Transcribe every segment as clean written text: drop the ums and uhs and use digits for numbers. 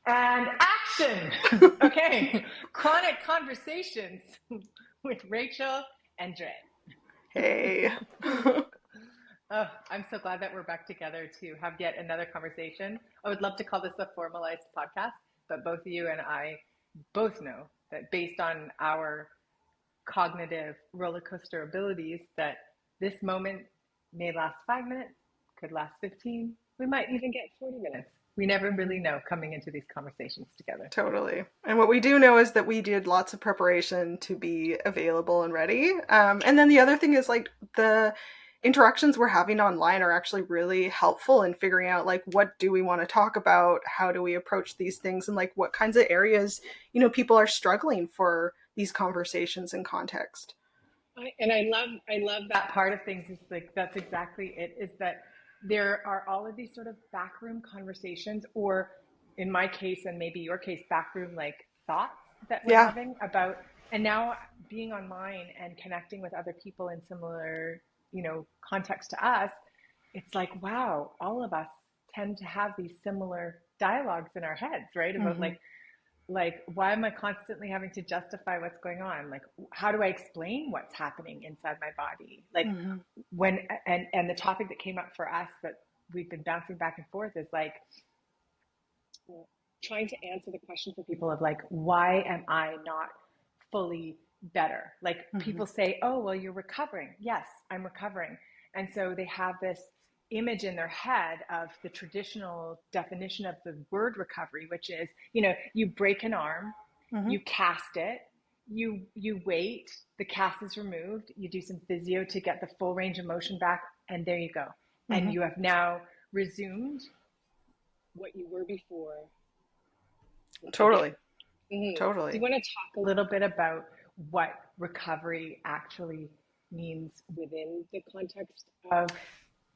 And action! Okay, chronic conversations with Rachel and Dre. Hey. Oh, I'm so glad that we're back together to have yet another conversation. I would love to call this a formalized podcast, but both you and I both know that based on our cognitive roller coaster abilities, that this moment may last 5 minutes, could last 15, we might even get 40 minutes. We never really Mhm. know coming into these conversations together. Totally. And what we do know is that we did lots of preparation to be available and ready. And then the other thing is like the interactions we're having online are actually really helpful in figuring out like what do we want to talk about, how do we approach these things, and like what kinds of areas, people are struggling for these conversations and context. I love that part of things is like that's exactly it, is that there are all of these sort of backroom conversations, or in my case and maybe your case, backroom like thoughts that we're Yeah. having about, and now being online and connecting with other people in similar, context to us, it's like, wow, all of us tend to have these similar dialogues in our heads, right? About Hmm. like why am I constantly having to justify what's going on? Like how do I explain what's happening inside my body? Like Hmm. when, and the topic that came up for us that we've been bouncing back and forth is like trying to answer the question for people of like, why am I not fully better? Like Hmm. people say, oh well, you're recovering. Yes, I'm recovering. And so they have this image in their head of the traditional definition of the word recovery, which is, you break an arm, Hmm. you cast it, you wait, the cast is removed, you do some physio to get the full range of motion back, and there you go. And Hmm. you have now resumed what you were before again. Totally. Do you Totally. want to talk a little bit about what recovery actually means within the context of?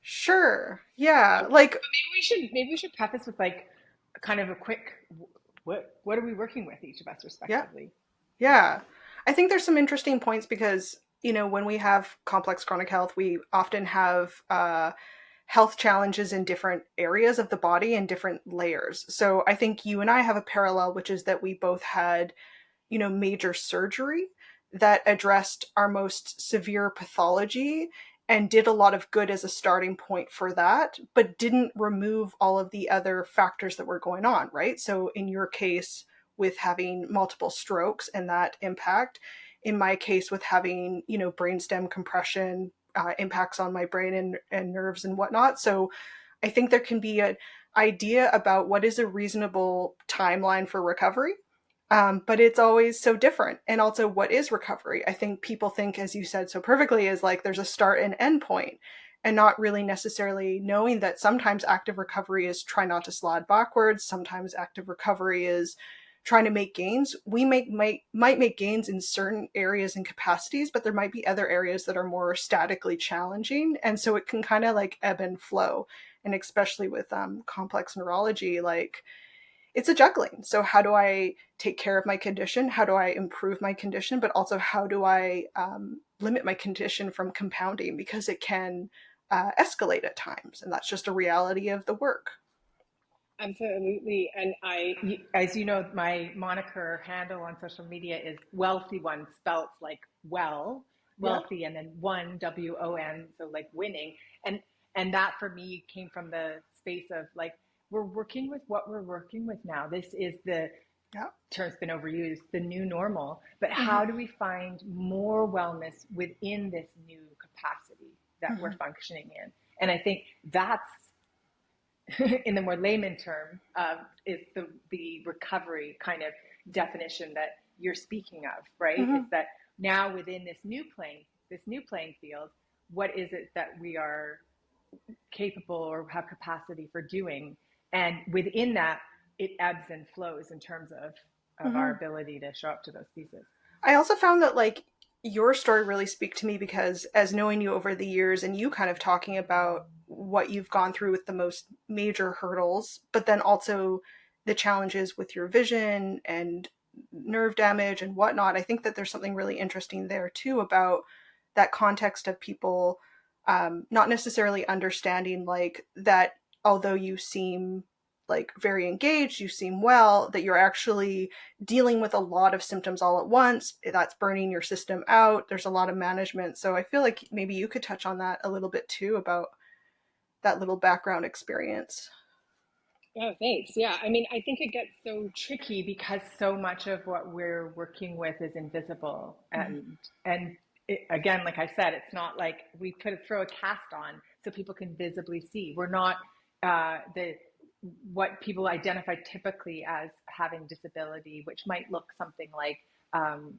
Sure. Yeah. Like, Maybe we should preface with like kind of a quick what are we working with each of us yeah. respectively? Yeah. I think there's some interesting points because, when we have complex chronic health, we often have health challenges in different areas of the body and different layers. So I think you and I have a parallel, which is that we both had, major surgery that addressed our most severe pathology and did a lot of good as a starting point for that, but didn't remove all of the other factors that were going on, right? So in your case, with having multiple strokes and that impact, in my case, with having, brainstem compression, impacts on my brain and nerves and whatnot. So I think there can be an idea about what is a reasonable timeline for recovery, but it's always so different. And also, what is recovery? I think people think, as you said so perfectly, is like there's a start and end point, and not really necessarily knowing that sometimes active recovery is try not to slide backwards. Sometimes active recovery is trying to make gains. We might make gains in certain areas and capacities, but there might be other areas that are more statically challenging, and so it can kind of like ebb and flow. And especially with complex neurology, like it's a juggling. So how do I take care of my condition? How do I improve my condition? But also how do I limit my condition from compounding, because it can escalate at times, and that's just a reality of the work. Absolutely. And as you know, my moniker handle on social media is wealthy one, spelt like well, Yeah. wealthy, and then one, WON, so like winning. And and that for me came from the space of like we're working with what we're working with now. This is the Yeah. term's been overused, the new normal. But Hmm. how do we find more wellness within this new capacity that we're Hmm. functioning in? And I think that's in the more layman term, is the recovery kind of definition that you're speaking of, right? Is Hmm. that now within this new playing field, what is it that we are capable or have capacity for doing? And within that, it ebbs and flows in terms of our Hmm. ability to show up to those pieces. I also found that like your story really speak to me because as knowing you over the years and you kind of talking about what you've gone through with the most major hurdles, but then also the challenges with your vision and nerve damage and whatnot, I think that there's something really interesting there too about that context of people not necessarily understanding like that although you seem like very engaged, you seem well, that you're actually dealing with a lot of symptoms all at once. That's burning your system out. There's a lot of management. So I feel like maybe you could touch on that a little bit too, about that little background experience. Oh, thanks. Yeah, I mean, I think it gets so tricky because so much of what we're working with is invisible, Mm-hmm. and again, like I said, it's not like we throw a cast on so people can visibly see. We're not the what people identify typically as having disability, which might look something like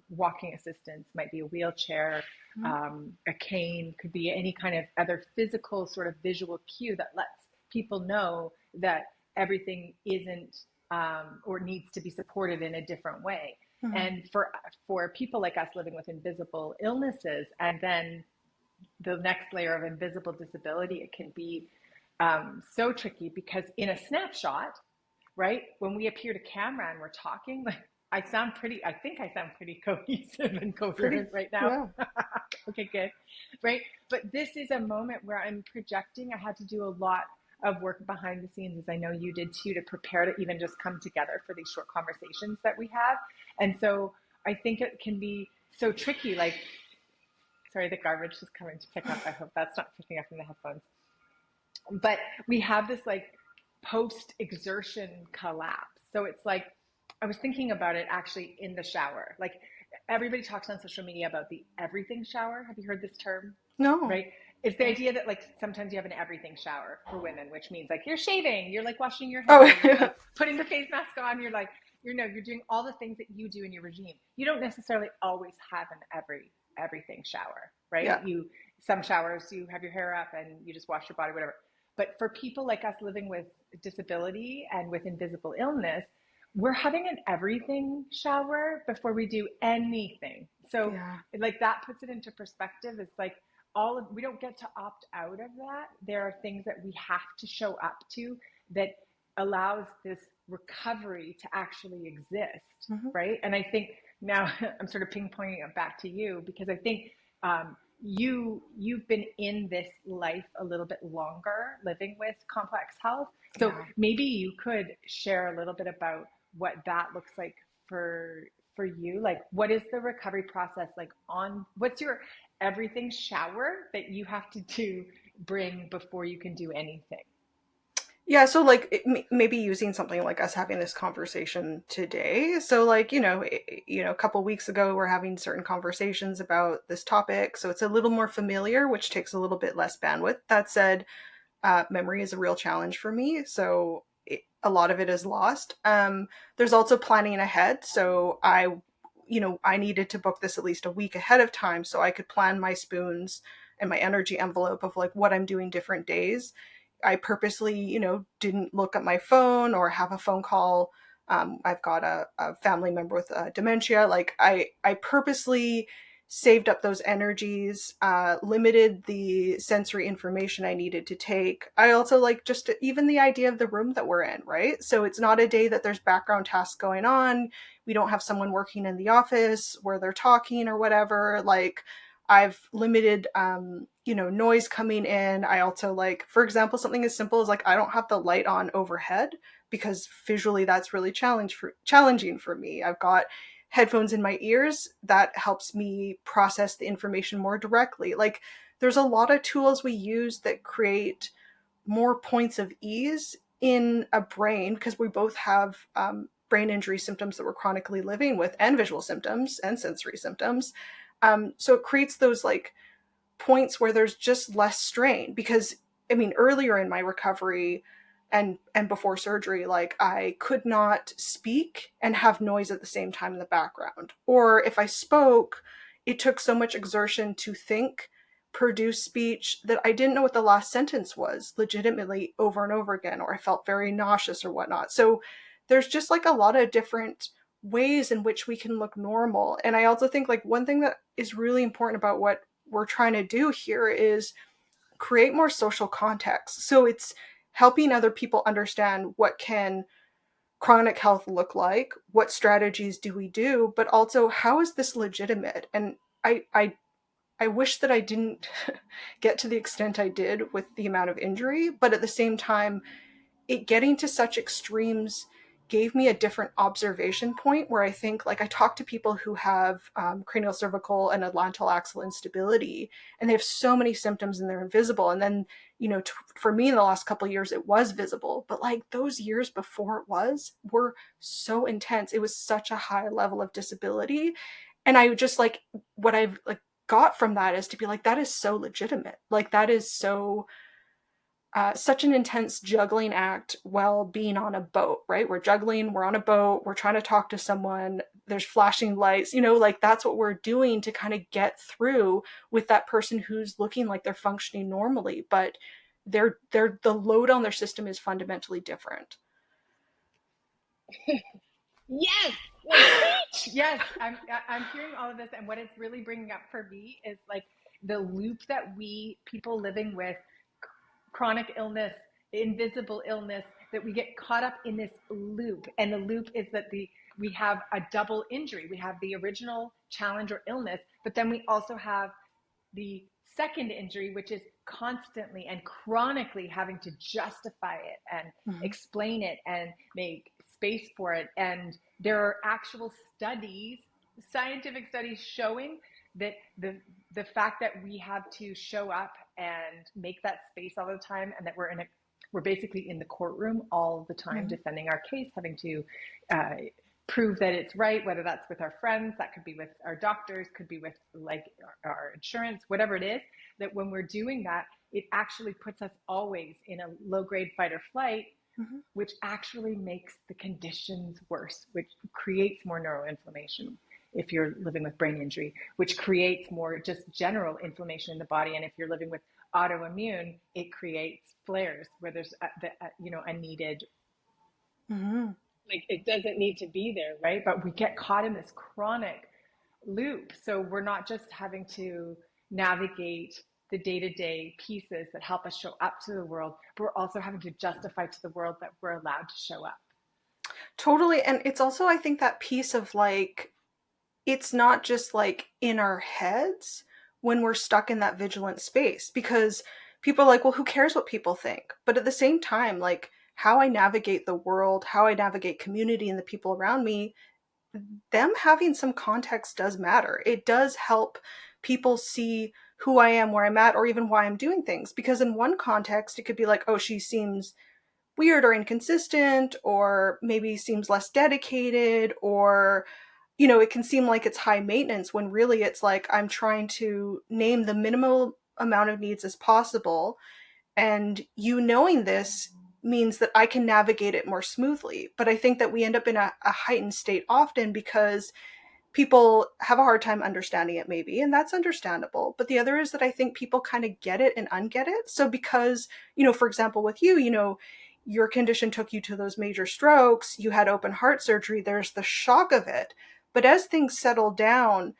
walking assistance, might be a wheelchair, a cane, could be any kind of other physical sort of visual cue that lets people know that everything isn't or needs to be supported in a different way. Mm-hmm. And for people like us living with invisible illnesses, and then the next layer of invisible disability, it can be so tricky because in a snapshot, right, when we appear to camera and we're talking, like I think I sound pretty cohesive and Pretty, coherent right now. yeah. Okay, good. Right. But this is a moment where I'm projecting. I had to do a lot of work behind the scenes, as I know you did too, to prepare to even just come together for these short conversations that we have. And so I think it can be so tricky. Like, sorry, the garbage is coming to pick up. I hope that's not picking up in the headphones. But we have this like post exertion collapse. So it's like, I was thinking about it actually in the shower. Like, everybody talks on social media about the everything shower. Have you heard this term? No. Right? It's the idea that like sometimes you have an everything shower for women, which means like you're shaving, you're like washing your Oh, hair, you're like putting the face mask on, you're like, you're doing all the things that you do in your regime. You don't necessarily always have an everything shower, right? yeah. Some showers you have your hair up and you just wash your body, whatever. But for people like us living with disability and with invisible illness, we're having an everything shower before we do anything. So Yeah. like that puts it into perspective. It's like we don't get to opt out of that. There are things that we have to show up to that allows this recovery to actually exist, Mm-hmm. right? And I think now I'm sort of ping ponging it back to you because I think you've been in this life a little bit longer, living with complex health. So Yeah. maybe you could share a little bit about what that looks like for you. Like, what is the recovery process like? What's your everything shower that you have to bring before you can do anything? Yeah, so like maybe using something like us having this conversation today. So like, a couple weeks ago we're having certain conversations about this topic, so it's a little more familiar, which takes a little bit less bandwidth. That said, memory is a real challenge for me, so a lot of it is lost. There's also planning ahead, so I needed to book this at least a week ahead of time so I could plan my spoons and my energy envelope of like what I'm doing different days. I purposely, didn't look at my phone or have a phone call. I've got a family member with dementia. Like I purposely saved up those energies, limited the sensory information I needed to take. I also like just even the idea of the room that we're in, right? So it's not a day that there's background tasks going on. We don't have someone working in the office where they're talking or whatever. Like, I've limited noise coming in. I also, like, for example, something as simple as like I don't have the light on overhead because visually that's really challenging for me. I've got headphones in my ears that helps me process the information more directly. Like, there's a lot of tools we use that create more points of ease in a brain, because we both have brain injury symptoms that we're chronically living with, and visual symptoms and sensory symptoms. So it creates those like points where there's just less strain. Because I mean, earlier in my recovery and before surgery, like, I could not speak and have noise at the same time in the background, or if I spoke, it took so much exertion to think, produce speech, that I didn't know what the last sentence was legitimately over and over again, or I felt very nauseous or whatnot. So there's just like a lot of different ways in which we can look normal. And I also think like one thing that is really important about what we're trying to do here is create more social context. So it's helping other people understand what can chronic health look like, what strategies do we do, but also how is this legitimate? And I wish that I didn't get to the extent I did with the amount of injury, but at the same time, it getting to such extremes gave me a different observation point where I think, like, I talk to people who have cranial cervical and atlantal axle instability, and they have so many symptoms and they're invisible. And then, for me in the last couple of years, it was visible. But like those years before it were so intense. It was such a high level of disability. And I just like, what I've like got from that is to be like, that is so legitimate. Like that is so such an intense juggling act while being on a boat, right? We're juggling, we're on a boat, we're trying to talk to someone, there's flashing lights, like that's what we're doing to kind of get through with that person who's looking like they're functioning normally, but the load on their system is fundamentally different. Yes, like preach. Yes, I'm hearing all of this, and what it's really bringing up for me is like the loop that we people living with chronic illness, invisible illness, that we get caught up in this loop. And the loop is that we have a double injury. We have the original challenge or illness, but then we also have the second injury, which is constantly and chronically having to justify it and explain it and make space for it. And there are actual studies, scientific studies showing that the fact that we have to show up and make that space all the time, and that we're basically in the courtroom all the time defending our case, having to prove that it's right, whether that's with our friends, that could be with our doctors, could be with like our insurance, whatever it is, that when we're doing that, it actually puts us always in a low grade fight or flight, which actually makes the conditions worse, which creates more neuroinflammation if you're living with brain injury, which creates more just general inflammation in the body. And if you're living with autoimmune, it creates flares where there's a needed like it doesn't need to be there, right? But we get caught in this chronic loop. So we're not just having to navigate the day-to-day pieces that help us show up to the world, but we're also having to justify to the world that we're allowed to show up. Totally. And it's also, I think, that piece of like, it's not just like in our heads when we're stuck in that vigilant space, because people are like, well, who cares what people think? But at the same time, like how I navigate the world, how I navigate community and the people around me, them having some context does matter. It does help people see who I am, where I'm at, or even why I'm doing things. Because in one context, it could be like, oh, she seems weird or inconsistent, or maybe seems less dedicated, or it can seem like it's high maintenance when really it's like I'm trying to name the minimal amount of needs as possible. And knowing this means that I can navigate it more smoothly. But I think that we end up in a heightened state often because people have a hard time understanding it, maybe, and that's understandable. But the other is that I think people kind of get it and unget it. So because, for example, with you, your condition took you to those major strokes, you had open heart surgery, there's the shock of it. But as things settle down,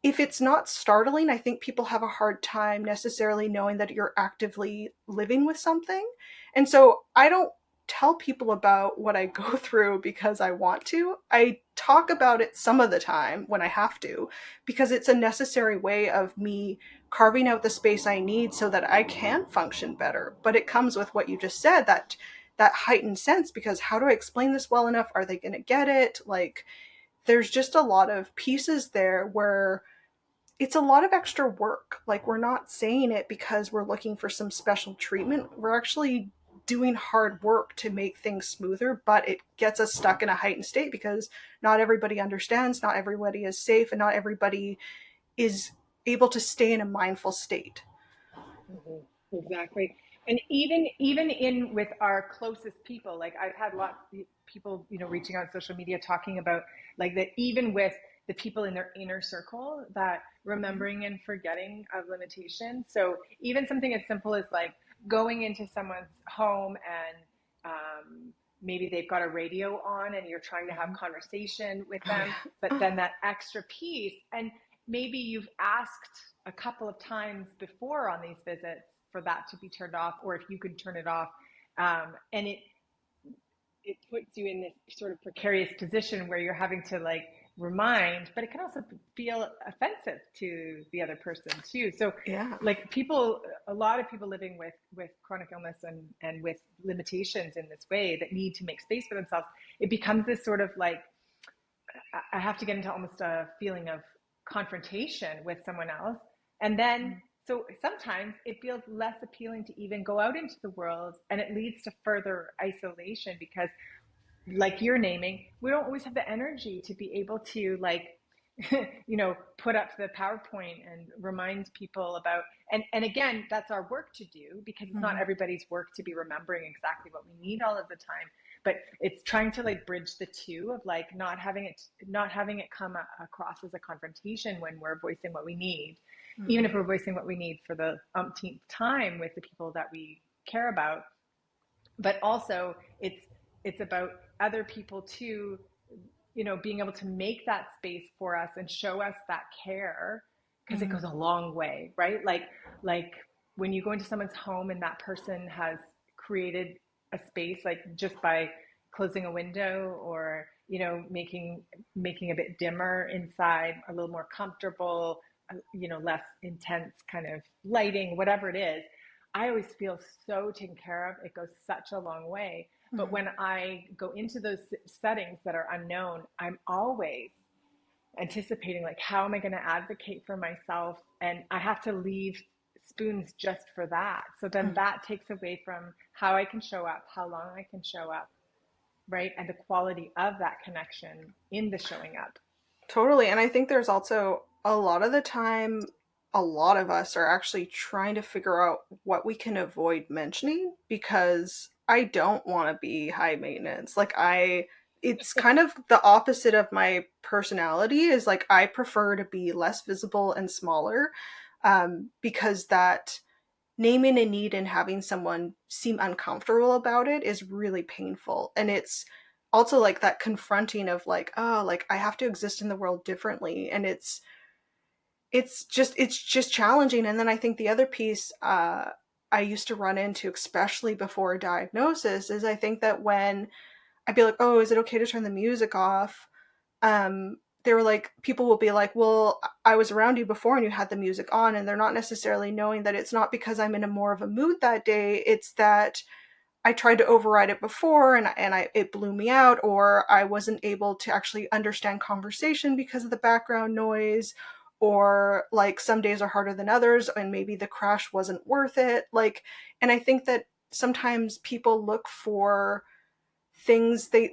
if it's not startling, I think people have a hard time necessarily knowing that you're actively living with something. And so I don't tell people about what I go through because I want to. I talk about it some of the time when I have to, because it's a necessary way of me carving out the space I need so that I can function better. But it comes with what you just said, that heightened sense, because how do I explain this well enough? Are they going to get it? Like, there's just a lot of pieces there where it's a lot of extra work. Like, we're not saying it because we're looking for some special treatment. We're actually doing hard work to make things smoother, but it gets us stuck in a heightened state because not everybody understands, not everybody is safe, and not everybody is able to stay in a mindful state. Exactly. And even in with our closest people, like I've had lots of people, reaching out on social media talking about like that even with the people in their inner circle, that remembering and forgetting of limitation. So even something as simple as like going into someone's home and maybe they've got a radio on and you're trying to have conversation with them, but then that extra piece, and maybe you've asked a couple of times before on these visits for that to be turned off, or if you could turn it off, and it puts you in this sort of precarious position where you're having to like remind, but it can also feel offensive to the other person too. So Yeah. like a lot of people living with chronic illness and with limitations in this way that need to make space for themselves, it becomes this sort of like, I have to get into almost a feeling of confrontation with someone else. And then, so sometimes it feels less appealing to even go out into the world, and it leads to further isolation because, like you're naming, we don't always have the energy to be able to like, put up the PowerPoint and remind people about, and again, that's our work to do because it's not Mm-hmm. everybody's work to be remembering exactly what we need all of the time. But it's trying to like bridge the two of like not having it come across as a confrontation when we're voicing what we need, even if we're voicing what we need for the umpteenth time with the people that we care about. But also it's about other people too, being able to make that space for us and show us that care, because it Mm-hmm. goes a long way, right? Like when you go into someone's home and that person has created a space, like just by closing a window or making a bit dimmer inside, a little more comfortable, less intense kind of lighting, whatever it is, I always feel so taken care of. It goes such a long way. But Mm-hmm. when I go into those settings that are unknown, I'm always anticipating, like, how am I going to advocate for myself? And I have to leave spoons just for that. So then that takes away from how I can show up, how long I can show up, right? And the quality of that connection in the showing up. Totally. And I think there's also a lot of the time, a lot of us are actually trying to figure out what we can avoid mentioning because I don't want to be high maintenance. It's kind of the opposite of my personality is like, I prefer to be less visible and smaller, because that naming a need and having someone seem uncomfortable about it is really painful. And it's also like that confronting of like, oh, like I have to exist in the world differently. And it's just challenging. And then I think the other piece I used to run into, especially before diagnosis, is I think that when I'd be like, oh, is it okay to turn the music off? They were like, people will be like, well, I was around you before and you had the music on, and they're not necessarily knowing that it's not because I'm in a more of a mood that day. It's that I tried to override it before and it blew me out, or I wasn't able to actually understand conversation because of the background noise, or like some days are harder than others and maybe the crash wasn't worth it. Like, and I think that sometimes people look for things they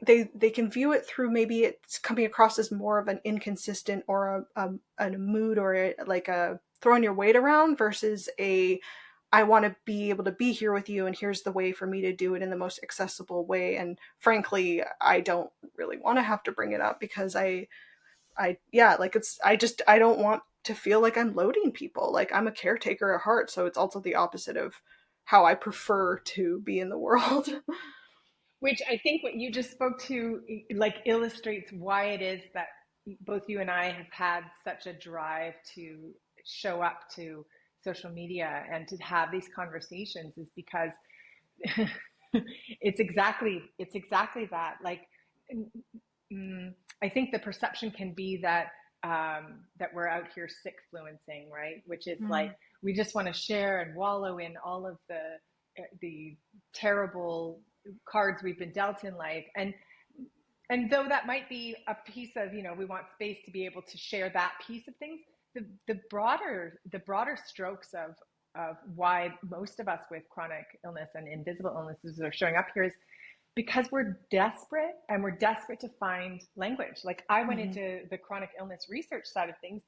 can view it through, maybe it's coming across as more of an inconsistent or a mood or like a throwing your weight around versus a I want to be able to be here with you and here's the way for me to do it in the most accessible way. And frankly, I don't really want to have to bring it up because yeah, like I don't want to feel like I'm loading people. Like I'm a caretaker at heart, so it's also the opposite of how I prefer to be in the world. Which I think what you just spoke to like illustrates why it is that both you and I have had such a drive to show up to social media and to have these conversations, is because it's exactly that. Like, I think the perception can be that we're out here sick fluencing, right? Which is like Mm. we just want to share and wallow in all of the terrible cards we've been dealt in life. And though that might be a piece of, we want space to be able to share that piece of things, the broader strokes of why most of us with chronic illness and invisible illnesses are showing up here is because we're desperate, and we're desperate to find language. Like I went Mm-hmm. into the chronic illness research side of things,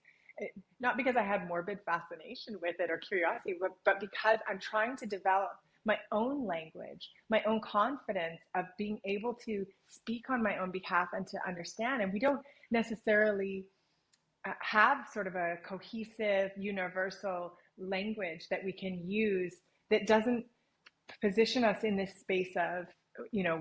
not because I had morbid fascination with it or curiosity, but because I'm trying to develop my own language, my own confidence of being able to speak on my own behalf and to understand. And we don't necessarily have sort of a cohesive, universal language that we can use that doesn't position us in this space of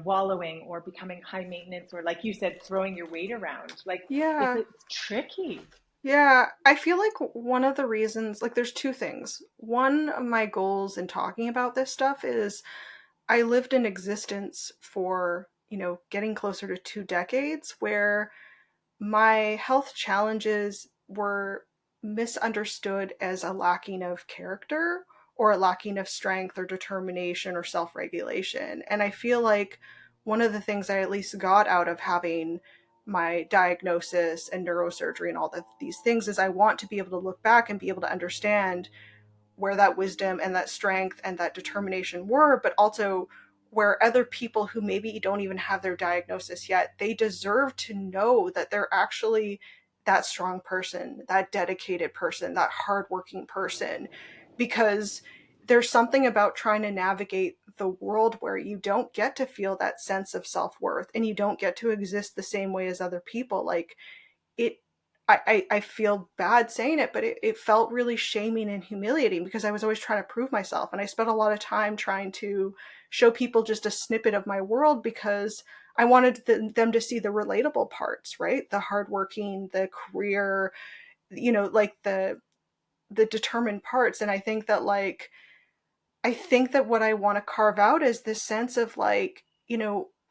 wallowing or becoming high maintenance, or like you said, throwing your weight around. Like it's Yeah. it's tricky. Yeah, I feel like one of the reasons, like, there's two things. One of my goals in talking about this stuff is I lived in existence for, getting closer to 2 decades where my health challenges were misunderstood as a lacking of character or a lacking of strength or determination or self regulation. And I feel like one of the things I at least got out of having my diagnosis and neurosurgery and all these things is I want to be able to look back and be able to understand where that wisdom and that strength and that determination were, but also where other people who maybe don't even have their diagnosis yet, they deserve to know that they're actually that strong person, that dedicated person, that hardworking person, because there's something about trying to navigate the world where you don't get to feel that sense of self-worth and you don't get to exist the same way as other people. Like it I feel bad saying it, but it felt really shaming and humiliating because I was always trying to prove myself. And I spent a lot of time trying to show people just a snippet of my world because I wanted them to see the relatable parts, right? The hardworking, the career, like the determined parts. And I think that what I want to carve out is this sense of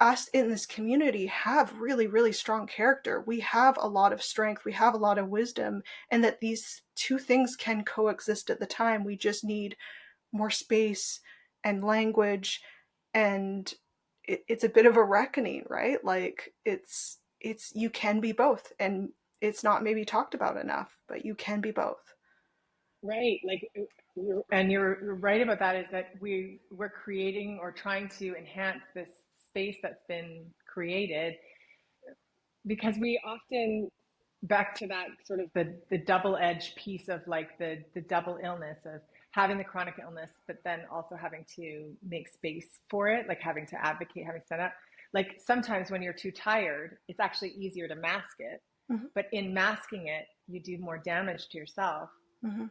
us in this community have really, really strong character. We have a lot of strength, we have a lot of wisdom, and that these two things can coexist at the time. We just need more space and language, and it's a bit of a reckoning, right? Like it's you can be both, and it's not maybe talked about enough, but you can be both. Right. Like, you're right about that, is that we're creating or trying to enhance this space that's been created, because we often, back to that sort of the double-edged piece of like the double illness of having the chronic illness, but then also having to make space for it, like having to advocate, having to stand up. Like sometimes when you're too tired, it's actually easier to mask it, Mm-hmm. but in masking it, you do more damage to yourself, Mm-hmm.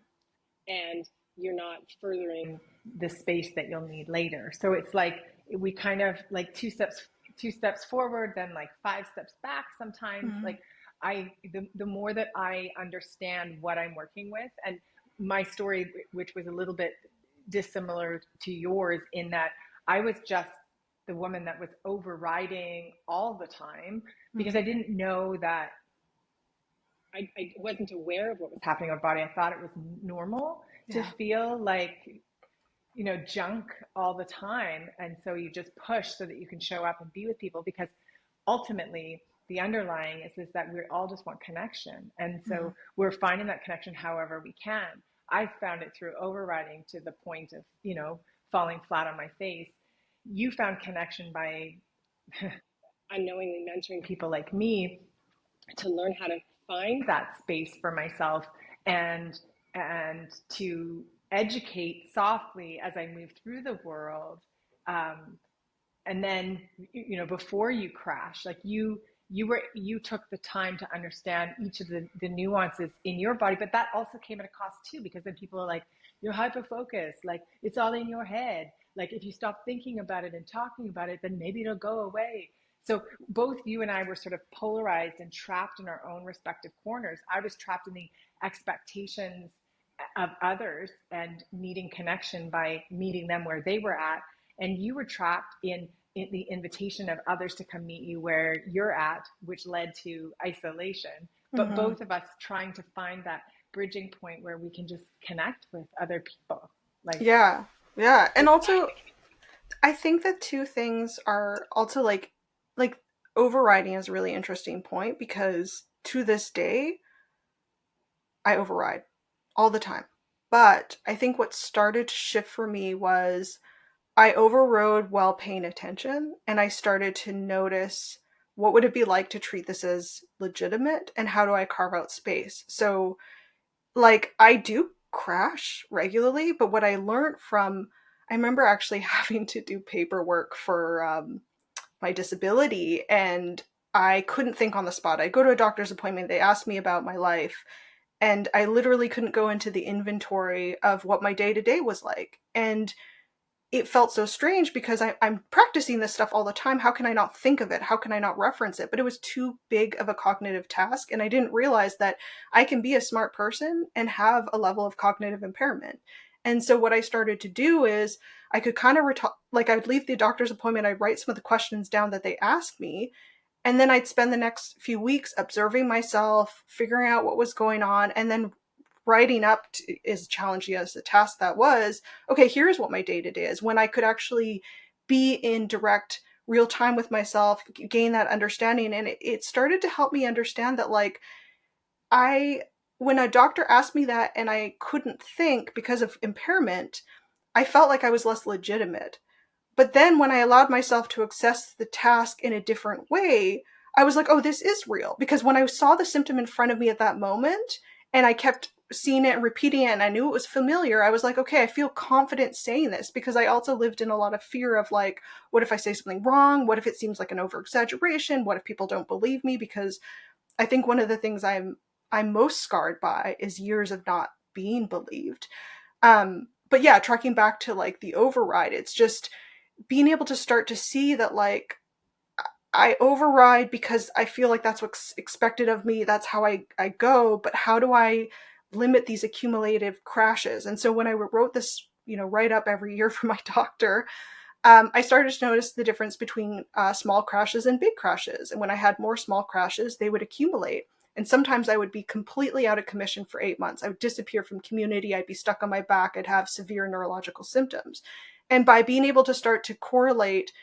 and you're not furthering the space that you'll need later. So it's like we kind of like two steps forward, then like five steps back sometimes. Mm-hmm. Like the more that I understand what I'm working with, and my story, which was a little bit dissimilar to yours in that I was just the woman that was overriding all the time because Mm-hmm. I didn't know that I wasn't aware of what was happening in my body. I thought it was normal to Yeah. feel like, junk all the time. And so you just push so that you can show up and be with people, because ultimately the underlying is that we all just want connection. And Mm-hmm. so we're finding that connection however we can. I found it through overriding to the point of, falling flat on my face. You found connection by unknowingly mentoring people like me to learn how to find that space for myself, and to educate softly as I move through the world. um, and then, before you crash, like you took the time to understand each of the nuances in your body, but that also came at a cost too, because then people are like, you're hyper focused, like it's all in your head, like if you stop thinking about it and talking about it, then maybe it'll go away. So both you and I were sort of polarized and trapped in our own respective corners. I was trapped in the expectations of others and needing connection by meeting them where they were at, and you were trapped in the invitation of others to come meet you where you're at, which led to isolation. But Mm-hmm. both of us trying to find that bridging point where we can just connect with other people. Like, Yeah. Yeah. And it's also I think that two things are also like overriding is a really interesting point because to this day I override all the time. But I think what started to shift for me was I overrode while paying attention and I started to notice what would it be like to treat this as legitimate and how do I carve out space. So like I do crash regularly, but what I learned from I remember actually having to do paperwork for my disability and I couldn't think on the spot. I'd go to a doctor's appointment, they asked me about my life, and I literally couldn't go into the inventory of what my day to day was like. And it felt so strange because I'm practicing this stuff all the time. How can I not think of it? How can I not reference it? But it was too big of a cognitive task. And I didn't realize that I can be a smart person and have a level of cognitive impairment. And so what I started to do is I could kind of like I'd leave the doctor's appointment, I'd write some of the questions down that they asked me, And then I'd spend the next few weeks observing myself, figuring out what was going on, and then writing up, as challenging as the task that was, okay, here's what my day to day is, when I could actually be in direct real time with myself, gain that understanding. And it started to help me understand that, like, I, when a doctor asked me that and I couldn't think because of impairment, I felt like I was less legitimate. But then when I allowed myself to access the task in a different way, I was like, oh, this is real. Because when I saw the symptom in front of me at that moment and I kept seeing it and repeating it and I knew it was familiar, I was like, okay, I feel confident saying this, because I also lived in a lot of fear of, like, what if I say something wrong? What if it seems like an over exaggeration? What if people don't believe me? Because I think one of the things I'm most scarred by is years of not being believed. But yeah, tracking back to like the override, it's just being able to start to see that, like, I override because I feel like that's what's expected of me. That's how I go. But how do I limit these accumulative crashes? And so when I wrote this, write up every year for my doctor, I started to notice the difference between small crashes and big crashes. And when I had more small crashes, they would accumulate. And sometimes I would be completely out of commission for 8 months. I would disappear from community. I'd be stuck on my back. I'd have severe neurological symptoms. And by being able to start to correlate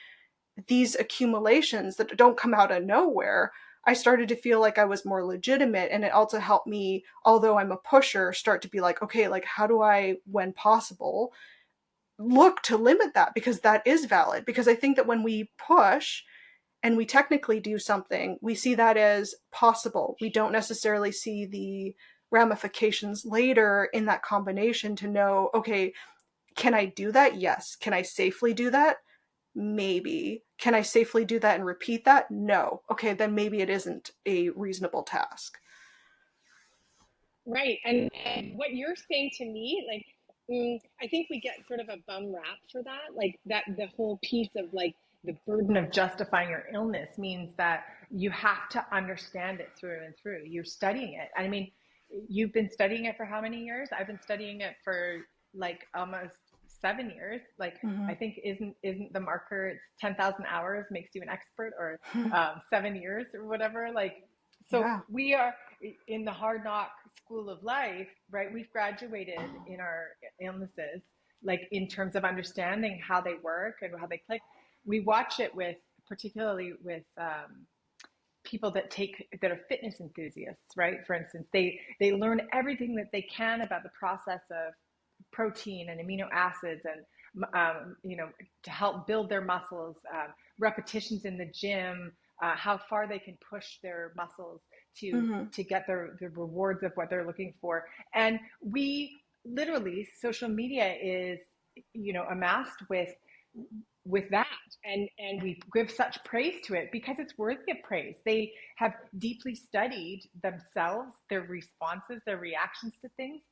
these accumulations that don't come out of nowhere, I started to feel like I was more legitimate. And it also helped me, although I'm a pusher, start to be like, okay, like, how do I, when possible, look to limit that? Because that is valid. Because I think that when we push and we technically do something, we see that as possible. We don't necessarily see the ramifications later in that combination to know, okay, can I do that? Yes. Can I safely do that? Maybe. Can I safely do that and repeat that? No. Okay, then maybe it isn't a reasonable task. Right. And what you're saying to me, like, I think we get sort of a bum rap for that. Like, that the whole piece of like The burden of justifying your illness means that you have to understand it through and through. You're studying it. I mean, you've been studying it for how many years? I've been studying it for like almost 7 years. Like, Mm-hmm. I think isn't the marker, it's 10,000 hours makes you an expert, or 7 years or whatever. Like, so Yeah. we are in the hard knock school of life, right? We've graduated in our illnesses, like in terms of understanding how they work and how they click. We watch it with, particularly with people that are fitness enthusiasts, right? For instance, they learn everything that they can about the process of protein and amino acids, and to help build their muscles, repetitions in the gym, how far they can push their muscles to Mm-hmm. get the rewards of what they're looking for. And we literally, social media is amassed with that, and we give such praise to it because it's worthy of praise. They have deeply studied themselves, their responses, their reactions to things,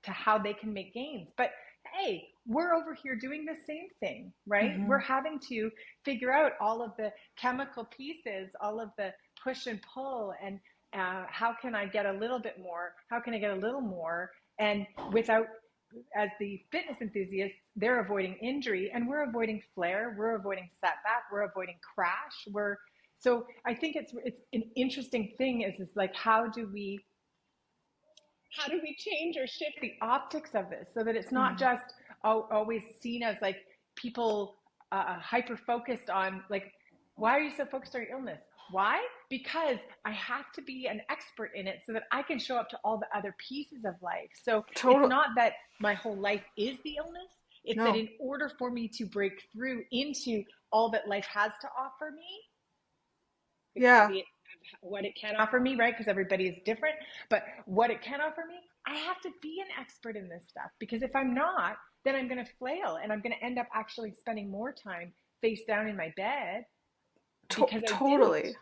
to how they can make gains. But hey, we're over here doing the same thing, right? Mm-hmm. We're having to figure out all of the chemical pieces, all of the push and pull, and how can I get a little bit more, how can I get a little more, and without, as the fitness enthusiasts, they're avoiding injury, and we're avoiding flare, we're avoiding setback, we're avoiding crash. So I think it's an interesting thing, is like, how do we change or shift the optics of this so that it's not Mm-hmm. just always seen as like people hyper focused on, like, why are you so focused on your illness? Why? Because I have to be an expert in it so that I can show up to all the other pieces of life. So it's Total. not that my whole life is the illness. It's that No. in order for me to break through into all that life has to offer me, the Yeah. caveat of what it can offer me, right? Because everybody is different. But what it can offer me, I have to be an expert in this stuff, because if I'm not, then I'm going to flail, and I'm going to end up actually spending more time face down in my bed because I didn't. Totally.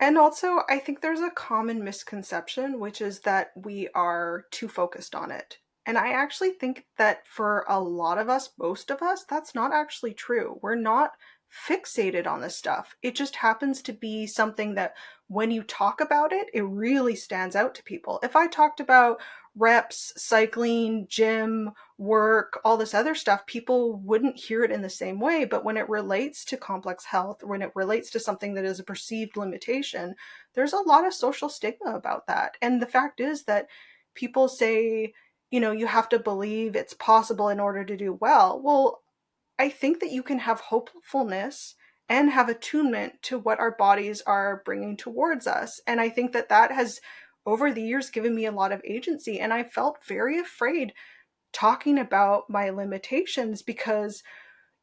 And also, I think there's a common misconception, which is that we are too focused on it. And I actually think that for a lot of us, most of us, that's not actually true. We're not fixated on this stuff. It just happens to be something that when you talk about it, it really stands out to people. If I talked about reps, cycling, gym, work, all this other stuff, people wouldn't hear it in the same way. But when it relates to complex health, when it relates to something that is a perceived limitation, there's a lot of social stigma about that. And the fact is that people say, you have to believe it's possible in order to do well. Well, I think that you can have hopefulness and have attunement to what our bodies are bringing towards us. And I think that that has, over the years, given me a lot of agency. And I felt very afraid talking about my limitations because,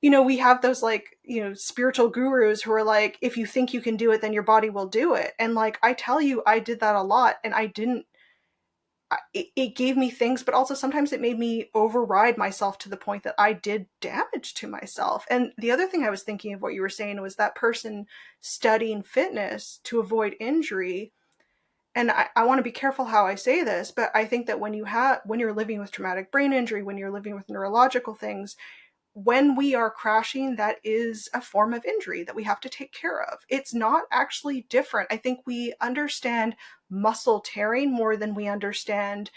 we have those like, spiritual gurus who are like, if you think you can do it, then your body will do it. And like, I tell you, I did that a lot and I didn't it gave me things, but also sometimes it made me override myself to the point that I did damage to myself. And the other thing I was thinking of what you were saying was that person studying fitness to avoid injury. And I want to be careful how I say this, but I think that when you're living with traumatic brain injury, when you're living with neurological things, when we are crashing, that is a form of injury that we have to take care of. It's not actually different. I think we understand muscle tearing more than we understand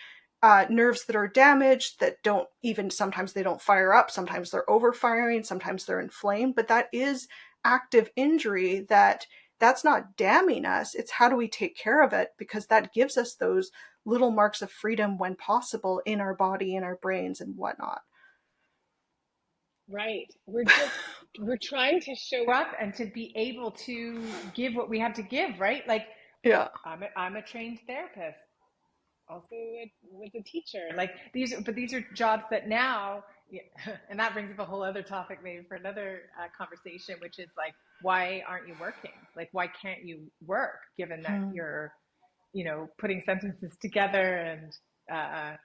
nerves that are damaged, that don't even, sometimes they don't fire up, sometimes they're overfiring, sometimes they're inflamed, but that is active injury. That's not damning us. It's how do we take care of it, because that gives us those little marks of freedom when possible in our body, in our brains and whatnot. Right. We're trying to show Up and to be able to give what we have to give, right? Like, yeah, I'm a trained therapist, also with a teacher. like these are jobs that now, yeah, and that brings up a whole other topic maybe for another conversation, which is like, why aren't you working? Like, why can't you work given that you're, putting sentences together and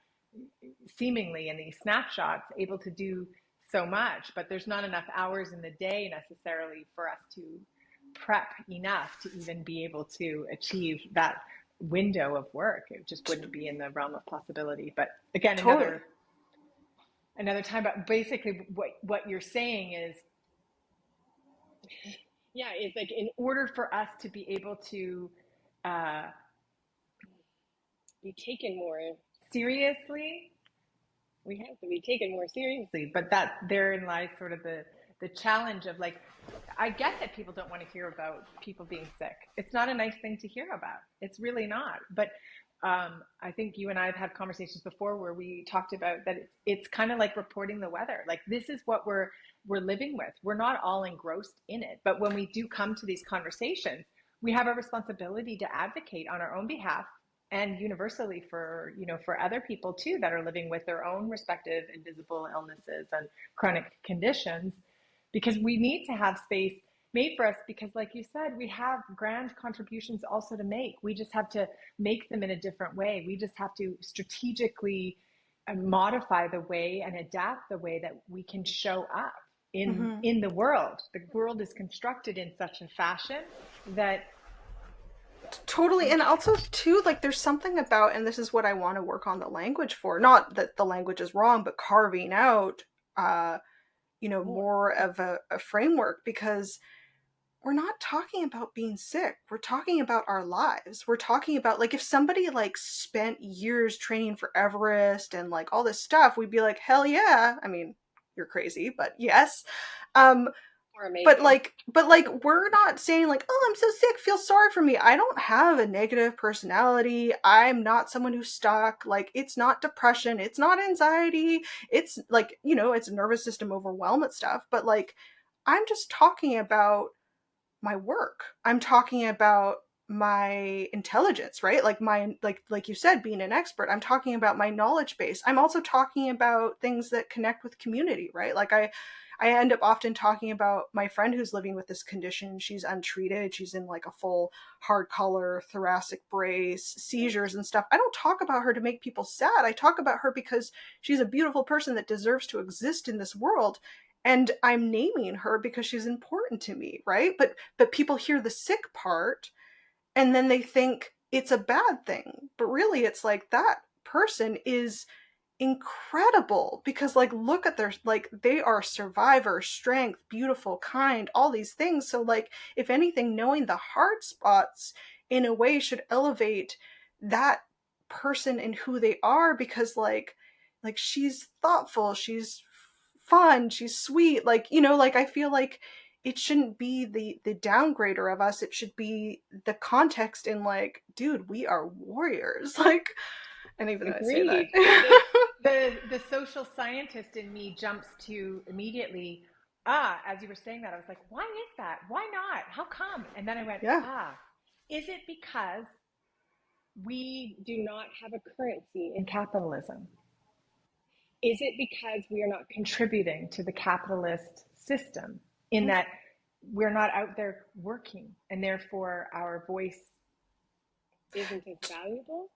seemingly in these snapshots able to do so much, but there's not enough hours in the day necessarily for us to prep enough to even be able to achieve that window of work. It just wouldn't be in the realm of possibility. But again, totally. another time. But basically, what you're saying is, yeah, it's like in order for us to be able to be taken more seriously, we have to be taken more seriously. but that therein lies sort of the challenge of like, I get that people don't want to hear about people being sick. It's not a nice thing to hear about. It's really not. But I think you and I have had conversations before where we talked about that it's kind of like reporting the weather. Like, this is what we're living with. We're not all engrossed in it. But when we do come to these conversations, we have a responsibility to advocate on our own behalf and universally for other people too that are living with their own respective invisible illnesses and chronic conditions, because we need to have space made for us, because like you said, we have grand contributions also to make. We just have to make them in a different way. We just have to strategically modify the way and adapt the way that we can show up in the world. The world is constructed in such a fashion that Totally. And also too, like, there's something about, and this is what I want to work on the language for, not that the language is wrong, but carving out more of a framework, because we're not talking about being sick. We're talking about our lives. We're talking about, like, if somebody like spent years training for Everest and like all this stuff, we'd be like, hell yeah. I mean, you're crazy, but yes. Or amazing. But we're not saying like, oh, I'm so sick, feel sorry for me. I don't have a negative personality. I'm not someone who's stuck. Like, it's not depression, it's not anxiety. It's like, it's nervous system overwhelm and stuff. But like, I'm just talking about my work. I'm talking about my intelligence, right? Like my like you said, being an expert. I'm talking about my knowledge base. I'm also talking about things that connect with community, right? Like I end up often talking about my friend who's living with this condition. She's untreated. She's in like a full hard collar thoracic brace, seizures and stuff. I don't talk about her to make people sad. I talk about her because she's a beautiful person that deserves to exist in this world. And I'm naming her because she's important to me, right? But people hear the sick part and then they think it's a bad thing. But really it's like, that person is incredible because like look at their like they are survivor, strength, beautiful, kind, all these things. So like if anything, knowing the hard spots in a way should elevate that person and who they are, because like she's thoughtful, she's fun, she's sweet, like you know, like I feel like it shouldn't be the downgrader of us, it should be the context in like, dude, we are warriors. Like, and even though I say that. Agreed. The The social scientist in me jumps to immediately, as you were saying that, I was like, why is that? Why not? How come? And then I went, Yeah. is it because we do not have a currency in capitalism? Is it because we are not Contributing to the capitalist system in that we're not out there working and therefore our voice isn't as valuable?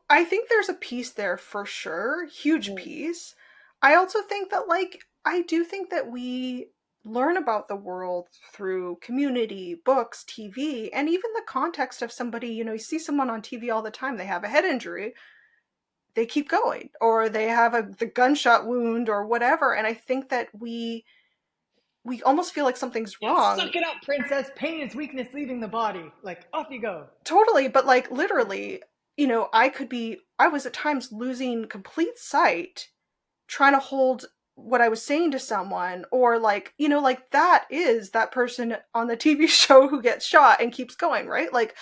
I think there's a piece there for sure, huge piece. I also think that like I do think that we learn about the world through community, books, TV, and even the context of somebody, you know, you see someone on TV all the time, they have a head injury, they keep going, or they have the gunshot wound or whatever, and I think that we almost feel like something's wrong. Suck it up, princess. Pain is weakness leaving the body. Like, off you go. Totally, but like literally, you know, I was at times losing complete sight trying to hold what I was saying to someone, or like, you know, like that is that person on the TV show who gets shot and keeps going, right? Like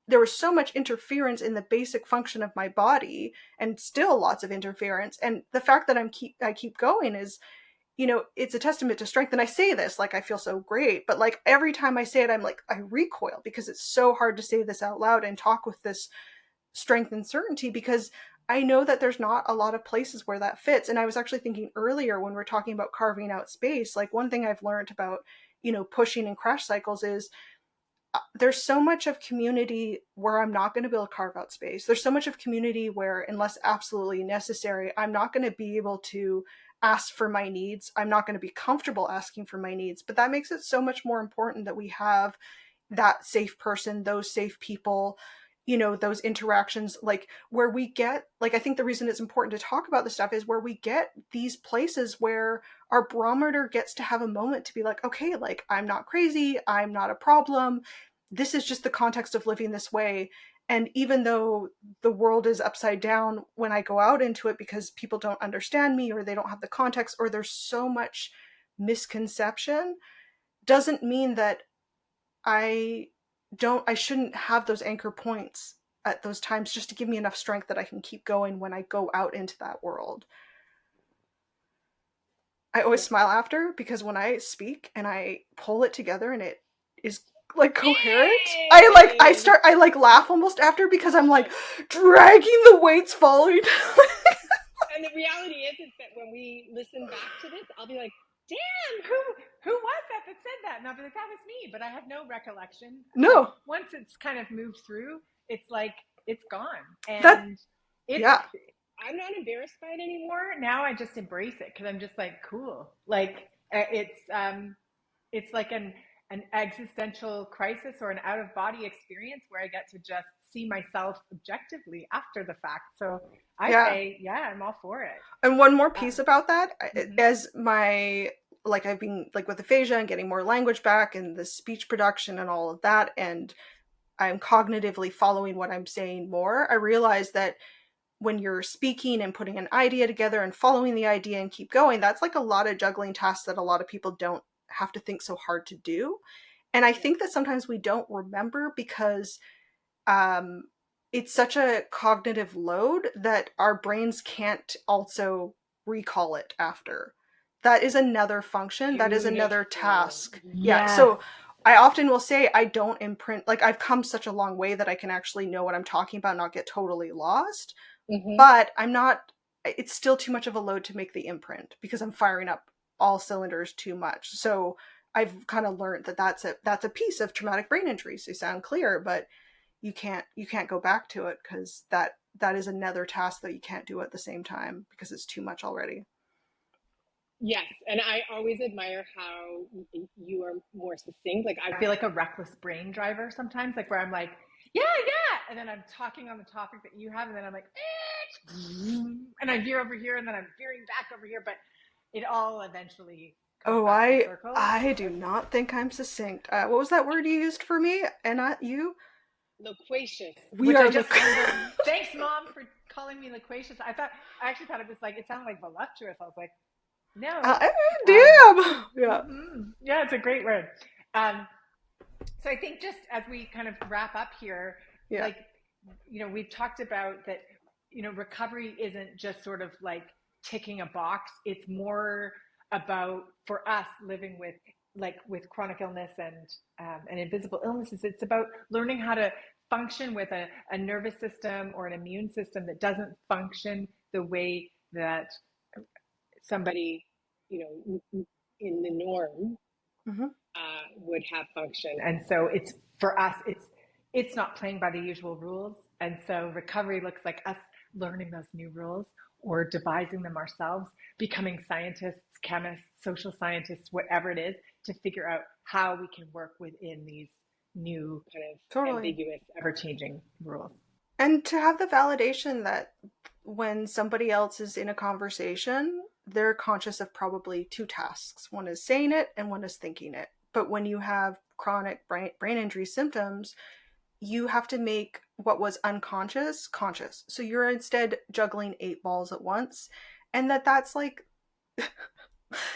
there was so much interference in the basic function of my body, and still lots of interference, and the fact that I keep going is, you know, it's a testament to strength. And I say this like I feel so great, but like every time I say it, I'm like, I recoil because it's so hard to say this out loud and talk with this strength and certainty, because I know that there's not a lot of places where that fits. And I was actually thinking earlier when we're talking about carving out space, like one thing I've learned about, you know, pushing and crash cycles is there's so much of community where I'm not going to be able to carve out space. There's so much of community where, unless absolutely necessary, I'm not going to be able to ask for my needs. I'm not going to be comfortable asking for my needs. But that makes it so much more important that we have that safe person, those safe people, you know, those interactions, like where we get, like, I think the reason it's important to talk about this stuff is where we get these places where our barometer gets to have a moment to be like, okay, like, I'm not crazy, I'm not a problem, this is just the context of living this way. And even though the world is upside down when I go out into it because people don't understand me, or they don't have the context, or there's so much misconception, doesn't mean that I I shouldn't have those anchor points at those times just to give me enough strength that I can keep going when I go out into that world. I always smile after, because when I speak and I pull it together and it is like coherent, I like laugh almost after, because I'm like dragging the weights following. And the reality is that when we listen back to this, I'll be like, damn, who was that said that? And I'll be like, that was me, but I have no recollection. No. Like, once it's kind of moved through, it's like it's gone, and yeah, I'm not embarrassed by it anymore. Now I just embrace it because I'm just like, cool. Like, it's like an existential crisis or an out of body experience where I get to just see myself objectively after the fact. So I say, yeah, I'm all for it. And one more piece about that, as my, like, I've been like with aphasia and getting more language back and the speech production and all of that, and I'm cognitively following what I'm saying more, I realize that when you're speaking and putting an idea together and following the idea and keep going, that's like a lot of juggling tasks that a lot of people don't have to think so hard to do. And I think that sometimes we don't remember because it's such a cognitive load that our brains can't also recall it after. That is another function. That is another task. Yes. Yeah. So I often will say I don't imprint, like, I've come such a long way that I can actually know what I'm talking about, not get totally lost. But I'm not, it's still too much of a load to make the imprint because I'm firing up all cylinders too much. So I've kind of learned that that's a piece of traumatic brain injury. So you sound clear, but you can't go back to it because that is another task that you can't do at the same time because it's too much already. Yes, and I always admire how you are more succinct. Like, I feel like a reckless brain driver sometimes, like where I'm like, yeah, and then I'm talking on the topic that you have, and then I'm like, and I veer over here and then I'm veering back over here, but it all eventually comes Oh, back full circle. I do not think I'm succinct. What was that word you used for me and not you? Loquacious. We Which are I just learned. Thanks, Mom, for calling me loquacious. I actually thought it was like, it sounded like voluptuous. I was like, no. damn. Yeah. Yeah, it's a great word. So I think just as we kind of wrap up here, Yeah. like, we've talked about that, recovery isn't just sort of like ticking a box. It's more about, for us, living with chronic illness and invisible illnesses. It's about learning how to function with a nervous system or an immune system that doesn't function the way that somebody, in the norm would have function. And so it's, for us, it's not playing by the usual rules. And so recovery looks like us learning those new rules or devising them ourselves, becoming scientists, chemists, social scientists, whatever it is, to figure out how we can work within these new kind of ambiguous, ever-changing rules. And to have the validation that when somebody else is in a conversation, they're conscious of probably two tasks. One is saying it and one is thinking it. But when you have chronic brain injury symptoms, you have to make what was unconscious conscious. So you're instead juggling 8 balls at once. And that's like,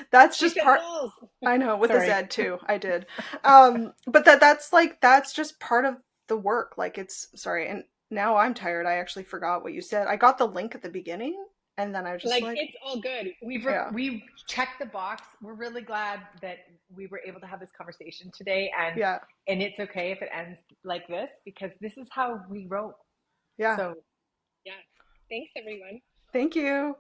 that's just part. Balls. I know, with Sorry. a Z too. I did. But that's just part of the work. Like, it's, sorry. And now I'm tired. I actually forgot what you said. I got the link at the beginning, and then I was just like, it's all good. We've checked the box. We're really glad that we were able to have this conversation today, and it's okay if it ends like this, because this is how we roll. Yeah. So yeah. Thanks, everyone. Thank you.